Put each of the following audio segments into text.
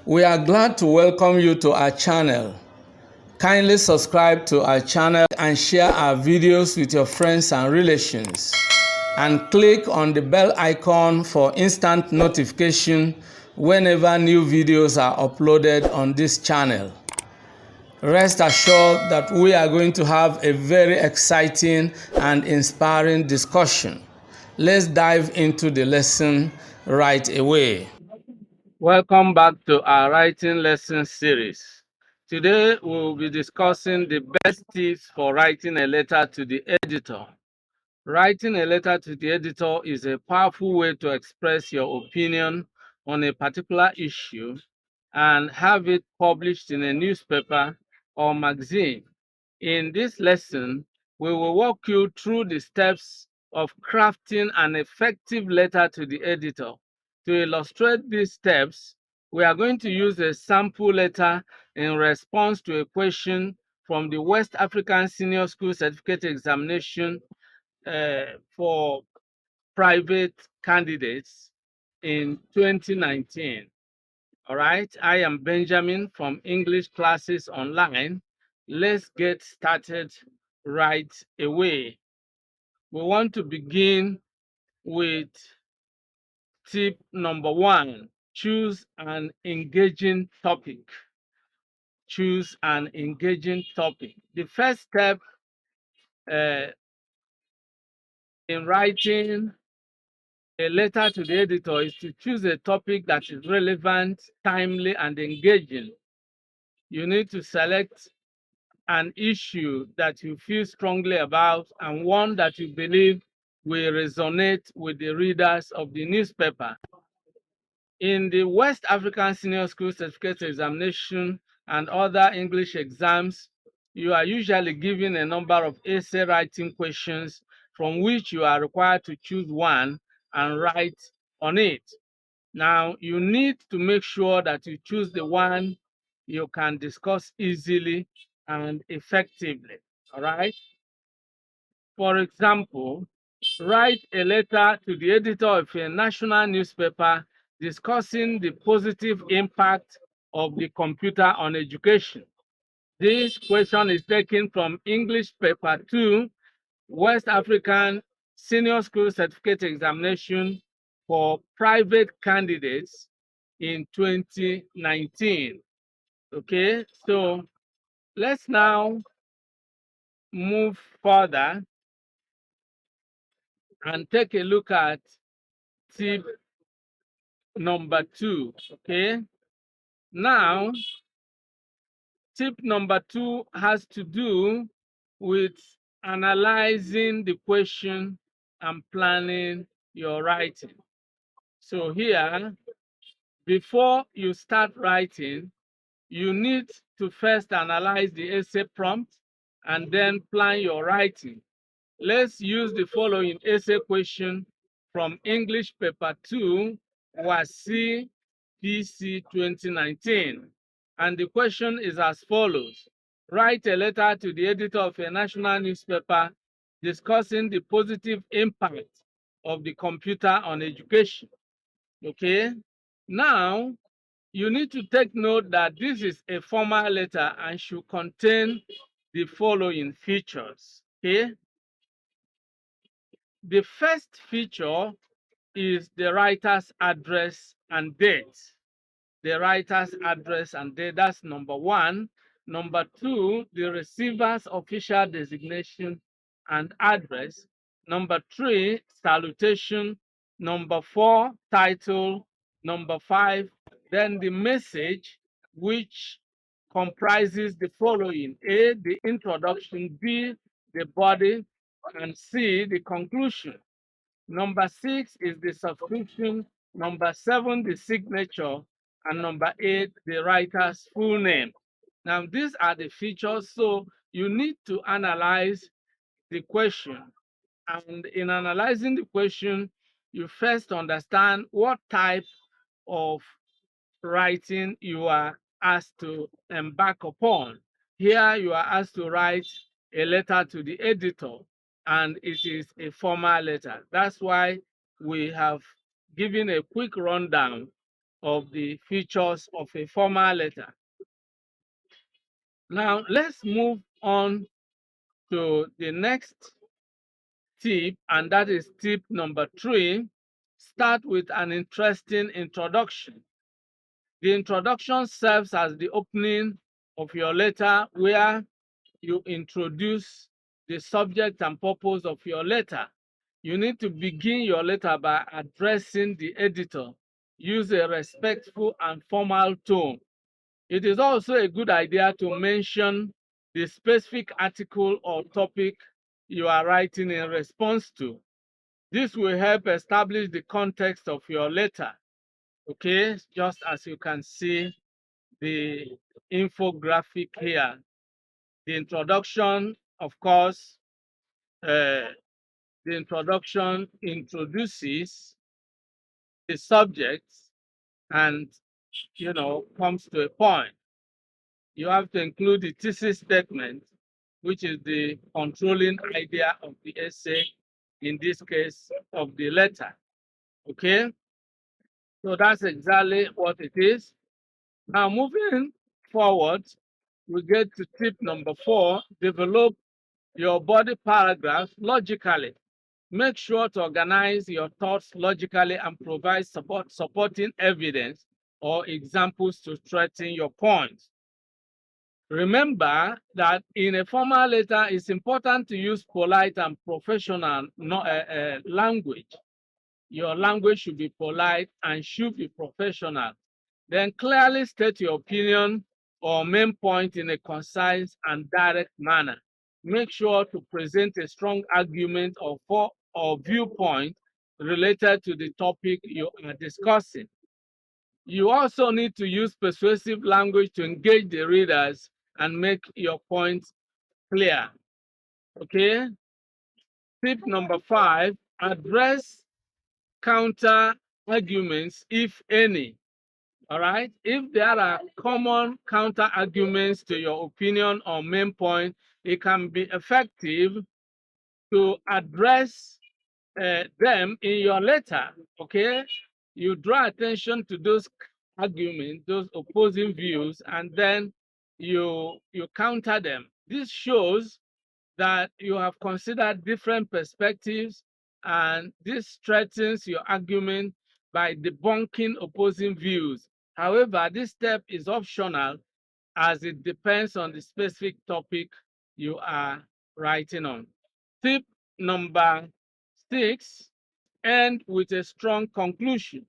We are glad to welcome you to our channel. Kindly subscribe to our channel and share our videos with your friends and relations. And click on the bell icon for instant notification whenever new videos are uploaded on this channel. Rest assured that we are going to have a very exciting and inspiring discussion. Let's dive into the lesson right away. Welcome back to our writing lesson series. Today we will be discussing the best tips for writing a letter to the editor. Writing a letter to the editor is a powerful way to express your opinion on a particular issue and have it published in a newspaper or magazine. In this lesson, we will walk you through the steps of crafting an effective letter to the editor. To illustrate these steps, we are going to use a sample letter in response to a question from the West African Senior School Certificate Examination for private candidates in 2019. All right, I am Benjamin from English Classes Online. Let's get started right away. We want to begin with tip number 1. Choose an engaging topic. Choose an engaging topic. The first step uh, in writing a letter to the editor is to choose a topic that is relevant, timely, and engaging. You need to select an issue that you feel strongly about and one that you believe will resonate with the readers of the newspaper. In the West African Senior School Certificate Examination and other English exams, you are usually given a number of essay writing questions from which you are required to choose one and write on it. Now, you need to make sure that you choose the one you can discuss easily and effectively. All right. For example, write a letter to the editor of a national newspaper discussing the positive impact of the computer on education. This question is taken from English paper 2, West African Senior School Certificate Examination for private candidates in 2019. Okay, so let's now move further and take a look at tip number 2. Okay, now tip number 2 has to do with analyzing the question and planning your writing. So here, before you start writing, you need to first analyze the essay prompt and then plan your writing. Let's use the following essay question from English paper 2, WASSCE PC 2019. And the question is as follows. Write a letter to the editor of a national newspaper discussing the positive impact of the computer on education. Okay, now you need to take note that this is a formal letter and should contain the following features. Okay, the first feature is the writer's address and date. The writer's address and date, that's number 1. Number 2, the receiver's official designation and address. Number 3, salutation. Number 4, title. Number 5, then the message, which comprises the following: A, the introduction; B, the body; and C, the conclusion. Number 6 is the subscription. Number 7, the signature. And number 8, the writer's full name. Now, these are the features. So you need to analyze the question. And in analyzing the question, you first understand what type of writing you are asked to embark upon. Here you are asked to write a letter to the editor, and it is a formal letter. That's why we have given a quick rundown of the features of a formal letter. Now, let's move on to the next tip, and that is tip number 3. Start with an interesting introduction. The introduction serves as the opening of your letter, where you introduce the subject and purpose of your letter. You need to begin your letter by addressing the editor. Use a respectful and formal tone. It is also a good idea to mention the specific article or topic you are writing in response to. This will help establish the context of your letter. Okay, just as you can see the infographic here. The introduction, of course, the introduction introduces the subject and, comes to a point. You have to include the thesis statement, which is the controlling idea of the essay, in this case of the letter. Okay, so that's exactly what it is. Now, moving forward, we get to tip number 4. Develop your body paragraph logically. Make sure to organize your thoughts logically and provide supporting evidence or examples to strengthen your points. Remember that in a formal letter, it's important to use polite and professional language. Your language should be polite and should be professional. Then clearly state your opinion or main point in a concise and direct manner. Make sure to present a strong argument or viewpoint related to the topic you are discussing. You also need to use persuasive language to engage the readers and make your point clear. Okay? Tip number 5, address counter arguments, if any. All right? If there are common counter arguments to your opinion or main point, it can be effective to address them in your letter. Okay? You draw attention to those arguments, those opposing views, and then you counter them. This shows that you have considered different perspectives, and this strengthens your argument by debunking opposing views. However, this step is optional as it depends on the specific topic you are writing on. Tip number 6, end with a strong conclusion.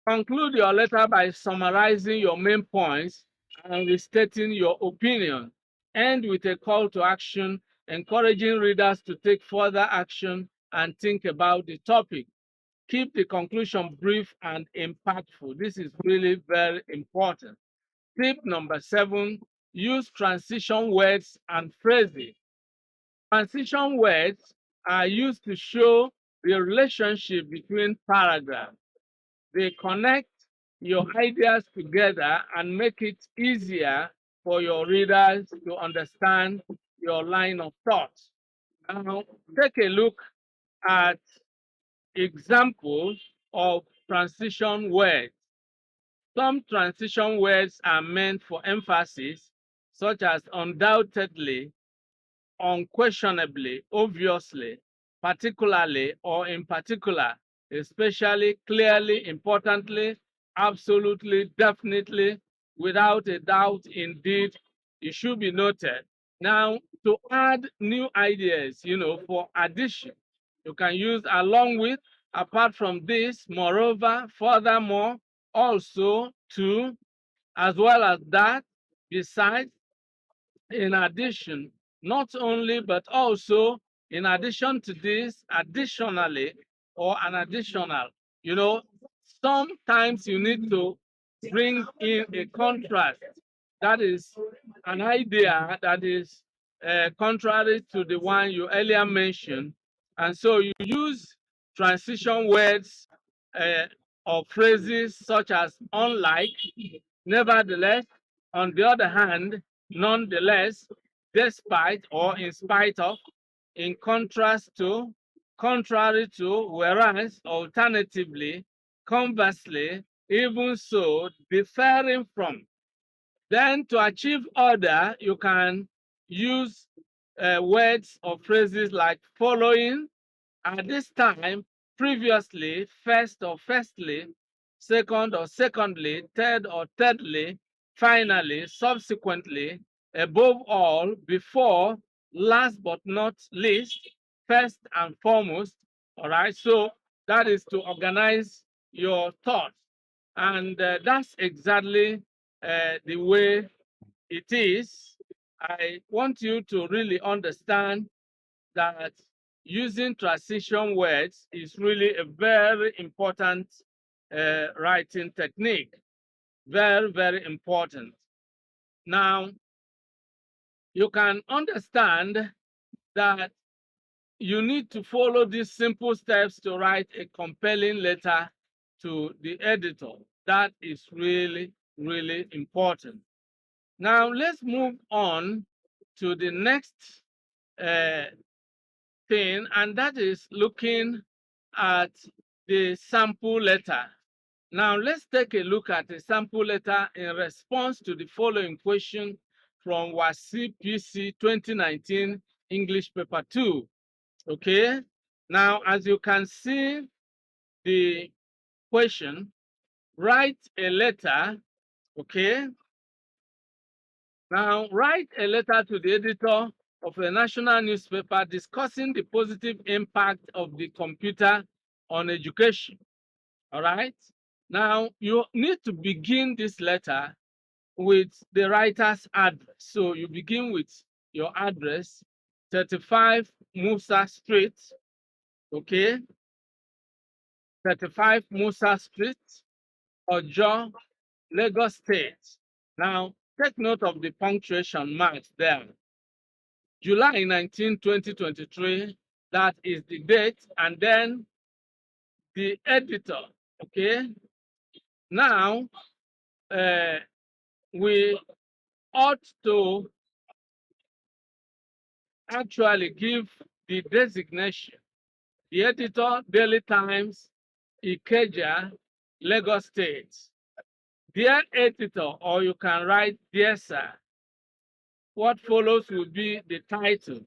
Conclude your letter by summarizing your main points and restating your opinion. End with a call to action, encouraging readers to take further action and think about the topic. Keep the conclusion brief and impactful. This is really very important. Tip number 7, use transition words and phrases. Transition words are used to show the relationship between paragraphs. They connect your ideas together and make it easier for your readers to understand your line of thought. Now, take a look at examples of transition words. Some transition words are meant for emphasis, such as undoubtedly, unquestionably, obviously, particularly, or in particular, especially, clearly, importantly, absolutely, definitely, without a doubt, indeed, it should be noted. Now, to add new ideas, for addition, you can use along with, apart from this, moreover, furthermore, also, to, as well as that, besides, in addition, not only, but also, in addition to this, additionally, or an additional. Sometimes you need to bring in a contrast. That is an idea that is contrary to the one you earlier mentioned. And so you use transition words or phrases such as unlike, nevertheless, on the other hand, nonetheless, despite or in spite of, in contrast to, contrary to, whereas, alternatively, conversely, even so, differing from. Then to achieve order, you can use words or phrases like following, at this time, previously, first or firstly, second or secondly, third or thirdly, finally, subsequently, above all, before, last but not least, first and foremost. All right, so that is to organize your thoughts. And that's exactly the way it is. I want you to really understand that using transition words is really a very important writing technique. Very, very important. Now, you can understand that you need to follow these simple steps to write a compelling letter to the editor. That is really, really important. Now, let's move on to the next uh, thing, and that is looking at the sample letter. Now, let's take a look at the sample letter in response to the following question from WASSCE PC 2019 English Paper 2. Okay, now as you can see the question, write a letter. Okay, now write a letter to the editor of a national newspaper discussing the positive impact of the computer on education. All right, now you need to begin this letter with the writer's address. So you begin with your address, 35 Musa Street. Okay, 35 Musa Street, Ojo, Lagos State. Now, take note of the punctuation marks there. July 19, 2023, that is the date, and then the editor. Okay. Now, we ought to actually give the designation. The editor, Daily Times, Ikeja, Lagos State. Dear editor, or you can write Dear Sir. What follows will be the title,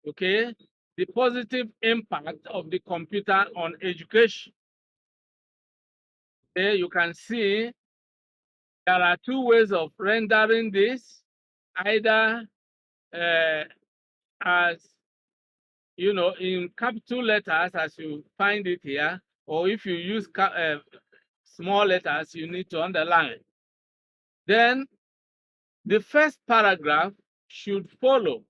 okay? The positive impact of the computer on education. There you can see there are two ways of rendering this, either as, in capital letters as you find it here, or if you use small letters, you need to underline. Then the first paragraph should follow.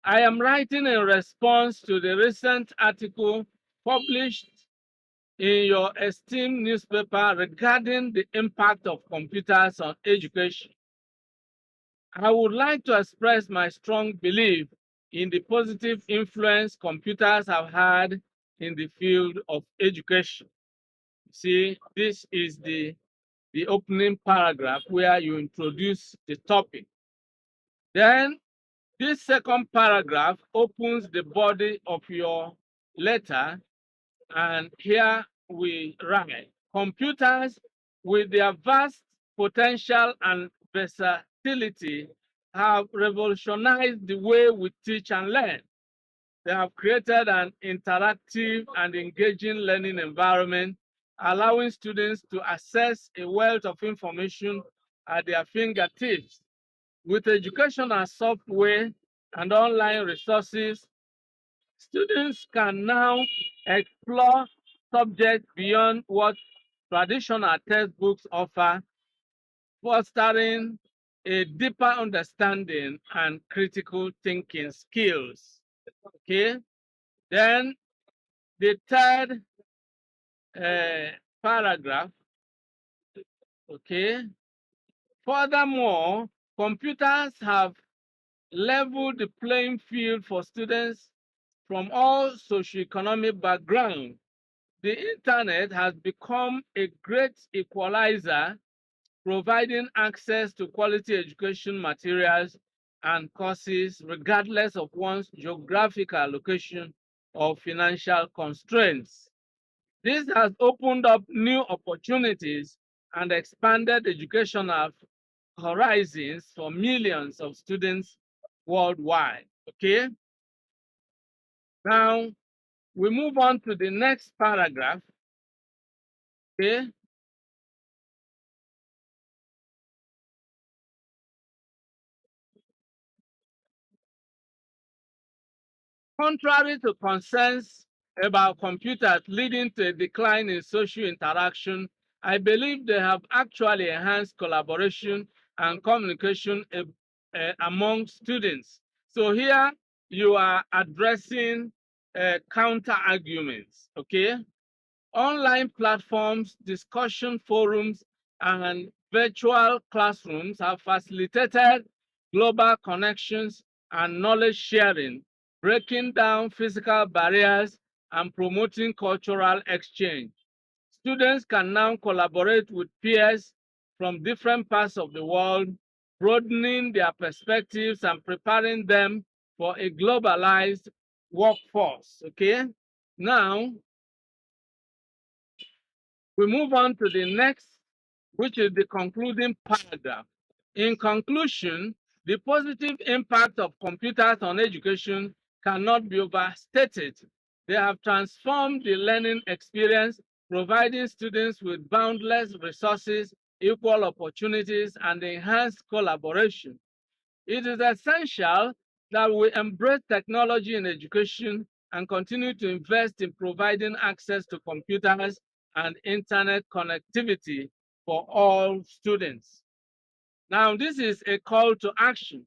I am writing in response to the recent article published in your esteemed newspaper regarding the impact of computers on education. I would like to express my strong belief in the positive influence computers have had in the field of education. See, this is the opening paragraph where you introduce the topic. Then this second paragraph opens the body of your letter, and here we write, computers with their vast potential and versatility have revolutionized the way we teach and learn. They have created an interactive and engaging learning environment, allowing students to access a wealth of information at their fingertips. With educational software and online resources, students can now explore subjects beyond what traditional textbooks offer, fostering a deeper understanding and critical thinking skills. Okay, then the third paragraph. Okay, furthermore, computers have leveled the playing field for students from all socioeconomic backgrounds. The internet has become a great equalizer, providing access to quality education materials and courses regardless of one's geographical location or financial constraints. This has opened up new opportunities and expanded educational horizons for millions of students worldwide. Okay, now we move on to the next paragraph. Okay, contrary to concerns about computers leading to a decline in social interaction, I believe they have actually enhanced collaboration and communication among students. So here you are addressing counter arguments, okay? Online platforms, discussion forums, and virtual classrooms have facilitated global connections and knowledge sharing, breaking down physical barriers and promoting cultural exchange. Students can now collaborate with peers from different parts of the world, broadening their perspectives and preparing them for a globalized workforce. Okay, now we move on to the next, which is the concluding paragraph. In conclusion, the positive impact of computers on education cannot be overstated. They have transformed the learning experience, providing students with boundless resources, equal opportunities, and enhanced collaboration. It is essential that we embrace technology in education and continue to invest in providing access to computers and internet connectivity for all students. Now, this is a call to action.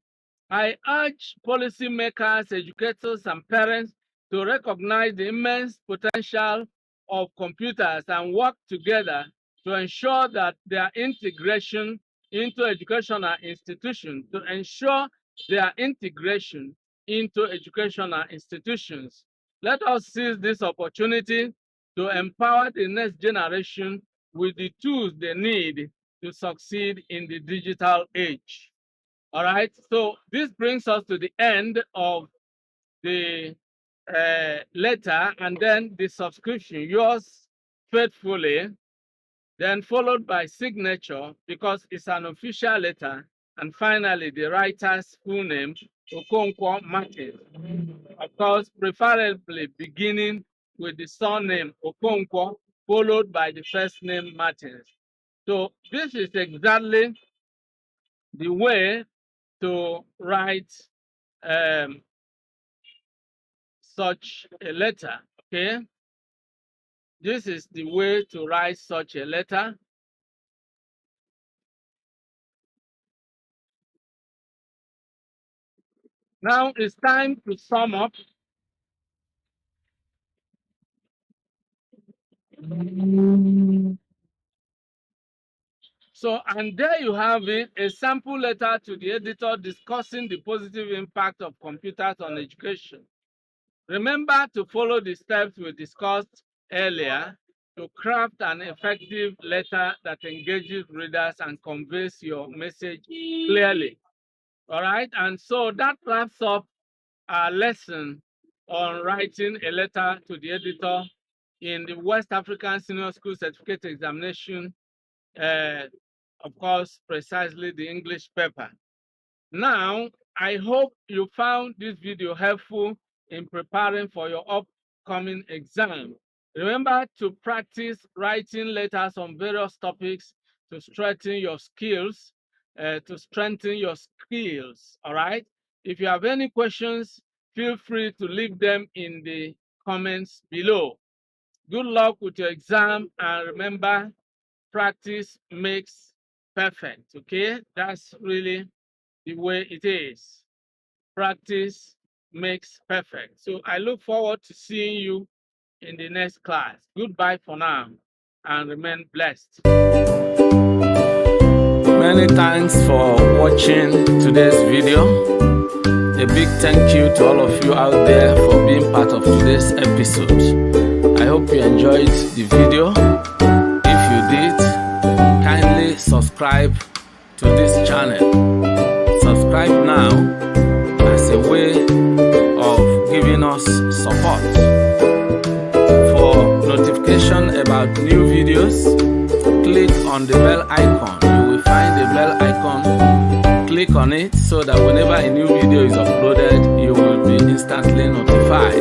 I urge policymakers, educators, and parents to recognize the immense potential of computers and work together to ensure that their integration into educational institutions, Let us seize this opportunity to empower the next generation with the tools they need to succeed in the digital age. All right, so this brings us to the end of the letter and then the subscription, yours faithfully, then followed by signature because it's an official letter, and finally the writer's full name, Okonkwo Martin. Of course, preferably beginning with the surname Okonkwo, followed by the first name Martins. So this is exactly the way to write um, such a letter, okay? This is the way to write such a letter. Now it's time to sum up. So, and there you have it, a sample letter to the editor discussing the positive impact of computers on education. Remember to follow the steps we discussed earlier to craft an effective letter that engages readers and conveys your message clearly. All right, and so that wraps up our lesson on writing a letter to the editor in the West African Senior School Certificate Examination, of course, precisely the English paper. Now, I hope you found this video helpful in preparing for your upcoming exam. Remember to practice writing letters on various topics to strengthen your skills, all right? If you have any questions, feel free to leave them in the comments below. Good luck with your exam, and remember, practice makes perfect, okay? That's really the way it is. Practice makes perfect. So I look forward to seeing you in the next class. Goodbye for now and remain blessed. Many thanks for watching today's video. A big thank you to all of you out there for being part of today's episode. I hope you enjoyed the video. If you did, kindly subscribe to this channel. Subscribe now as a way of giving us support. For notification about new videos, click on the bell icon. You will find the bell icon. Click on it so that whenever a new video is uploaded, you will be instantly notified.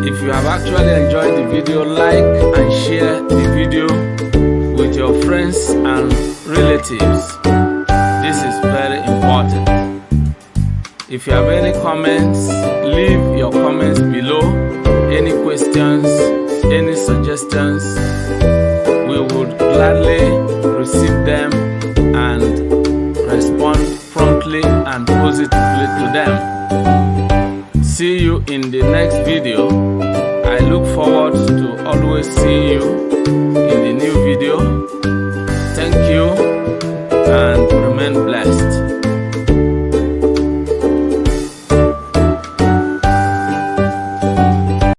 If you have actually enjoyed the video, like and share the video with your friends and relatives. This is very important. If you have any comments, leave your comments below. Any questions, any suggestions, we would gladly receive them and respond promptly and positively to them. See you in the next video. I look forward to always seeing you in the new video. Thank you.